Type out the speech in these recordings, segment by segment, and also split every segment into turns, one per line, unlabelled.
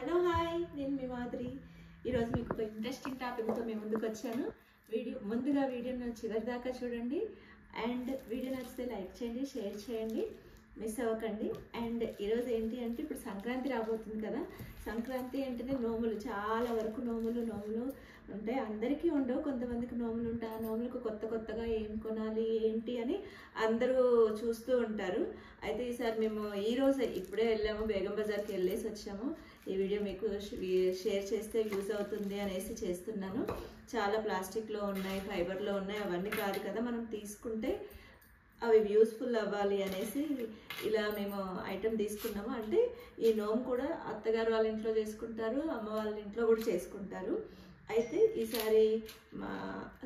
Hello hi, నేను మీ మాధురి. ఈరోజు మీకు ఒక ఇంట్రెస్టింగ్ టాపిక్తో మేము ముందుకు వచ్చాను. వీడియోని చివరి దాకా చూడండి. అండ్ వీడియో నచ్చితే లైక్ చేయండి, షేర్ చేయండి, మిస్ అవ్వకండి. అండ్ ఈరోజు ఏంటి అంటే, ఇప్పుడు సంక్రాంతి రాబోతుంది కదా. సంక్రాంతి అంటేనే నోములు, చాలా వరకు నోములు ఉంటాయి. అందరికీ ఉండవు, కొంతమందికి నోములు ఉంటాయి. ఆ నోములకు కొత్తగా ఏం కొనాలి ఏంటి అని అందరూ చూస్తూ ఉంటారు. అయితే ఈసారి మేము ఇప్పుడే వెళ్ళాము, బేగం బజార్కి వెళ్ళేసి వచ్చాము. ఈ వీడియో మీకు షేర్ చేస్తే యూజ్ అవుతుంది అనేసి చేస్తున్నాను. చాలా ప్లాస్టిక్లో ఉన్నాయి, ఫైబర్లో ఉన్నాయి, అవన్నీ కాదు కదా. మనం తీసుకుంటే అవి యూస్ఫుల్ అవ్వాలి అనేసి ఇలా మేము ఐటెం తీసుకున్నాము. అంటే ఈ నోము కూడా అత్తగారు వాళ్ళ ఇంట్లో చేసుకుంటారు, అమ్మ వాళ్ళ ఇంట్లో కూడా చేసుకుంటారు. అయితే ఈసారి మా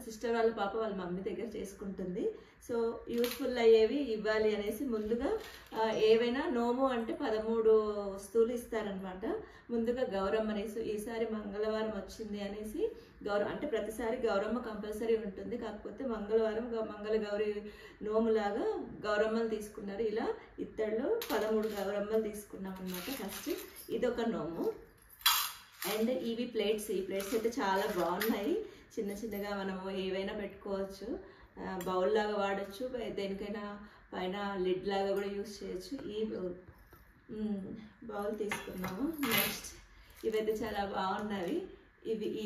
సిస్టర్ వాళ్ళ పాప వాళ్ళ మమ్మీ దగ్గర చేసుకుంటుంది. సో యూస్ఫుల్ అయ్యేవి ఇవ్వాలి అనేసి ముందుగా ఏవైనా నోము అంటే 13 వస్తువులు ఇస్తారనమాట. ముందుగా గౌరమ్మ అనేసి, ఈసారి మంగళవారం వచ్చింది అనేసి అంటే ప్రతిసారి గౌరమ్మ కంపల్సరీ ఉంటుంది. కాకపోతే మంగళవారం మంగళ గౌరి నోములాగా గౌరమ్మలు తీసుకున్నారు. ఇలా ఇత్తడిలో 13 గౌరమ్మలు తీసుకున్నాం అనమాట. ఫస్ట్ ఇదొక నోము. అండ్ ఇవి ప్లేట్స్, ఈ ప్లేట్స్ అయితే చాలా బాగున్నాయి. చిన్నగా మనము ఏవైనా పెట్టుకోవచ్చు, బౌల్ లాగా వాడచ్చు, దేనికైనా పైన లిడ్ లాగా కూడా యూజ్ చేయొచ్చు. ఈ బౌల్ తీసుకున్నాము. నెక్స్ట్ ఇవైతే చాలా బాగున్నవి.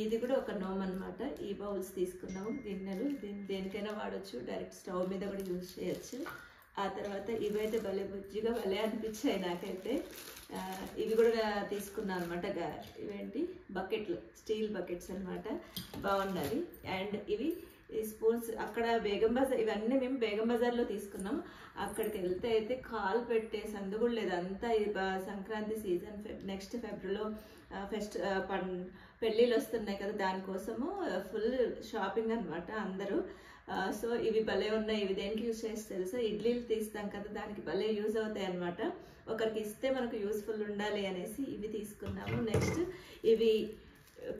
ఇది కూడా ఒక నోమ్ అనమాట. ఈ బౌల్స్ తీసుకున్నాము, గిన్నెలు, దేనికైనా వాడచ్చు, డైరెక్ట్ స్టవ్ మీద కూడా యూజ్ చేయొచ్చు. ఆ తర్వాత ఇవైతే బుజ్జిగా భలే అనిపించాయి నాకైతే. ఇవి కూడా తీసుకున్నాను అనమాట. ఇవేంటి బకెట్లు, స్టీల్ బకెట్స్ అనమాట, బాగున్నవి. అండ్ ఇవి స్పూన్స్ అక్కడ బేగం బజార్, ఇవన్నీ మేము బేగం బజార్లో తీసుకున్నాం. అక్కడికి వెళ్తే అయితే కాలు పెట్టే సందు కూడా లేదు. అంతా సంక్రాంతి సీజన్, నెక్స్ట్ ఫిబ్రవరిలో పెళ్ళిళ్ళు వస్తున్నాయి కదా, దానికోసము ఫుల్ షాపింగ్ అనమాట అందరూ. సో ఇవి భలే ఉన్నాయి. ఇవి దేనికి యూజ్ చేసి తెలుసా, ఇడ్లీలు తీస్తాం కదా, దానికి భలే యూజ్ అవుతాయి అనమాట. ఒకరికి ఇస్తే మనకు యూస్ఫుల్ ఉండాలి అనేసి ఇవి తీసుకున్నాము. నెక్స్ట్ ఇవి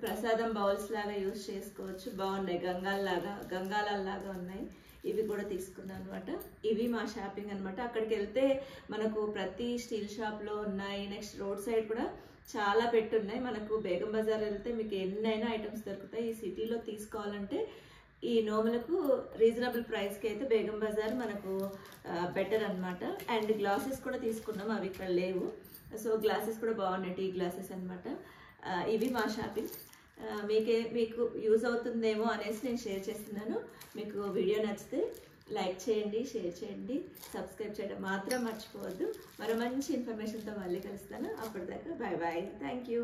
ప్రసాదం బౌల్స్ లాగా యూజ్ చేసుకోవచ్చు, బాగున్నాయి. గంగాలాగా ఉన్నాయి. ఇవి కూడా తీసుకున్నాను అనమాట. ఇవి మా షాపింగ్ అనమాట. అక్కడికి వెళ్తే మనకు ప్రతి స్టీల్ షాప్లో ఉన్నాయి. నెక్స్ట్ రోడ్ సైడ్ కూడా చాలా పెట్టున్నాయి. మనకు బేగం బజార్ వెళ్తే మీకు ఎన్నైనా ఐటమ్స్ దొరుకుతాయి. ఈ సిటీలో తీసుకోవాలంటే ఈ నోములకు రీజనబుల్ ప్రైస్కి అయితే బేగం బజార్ మనకు బెటర్ అనమాట. అండ్ గ్లాసెస్ కూడా తీసుకున్నాం, అవి ఇక్కడ లేవు. సో గ్లాసెస్ కూడా బాగున్నాయి, టీ గ్లాసెస్ అనమాట. ఇవి మా షాపింగ్. మీకు యూజ్ అవుతుందేమో అనేసి నేను షేర్ చేస్తున్నాను. మీకు వీడియో నచ్చితే లైక్ చేయండి, షేర్ చేయండి, సబ్స్క్రైబ్ చేయడం మాత్రం మర్చిపోవద్దు. మరో మంచి ఇన్ఫర్మేషన్తో మళ్ళీ కలుస్తాను. అప్పటిదాకా బాయ్ బాయ్, థ్యాంక్ యూ.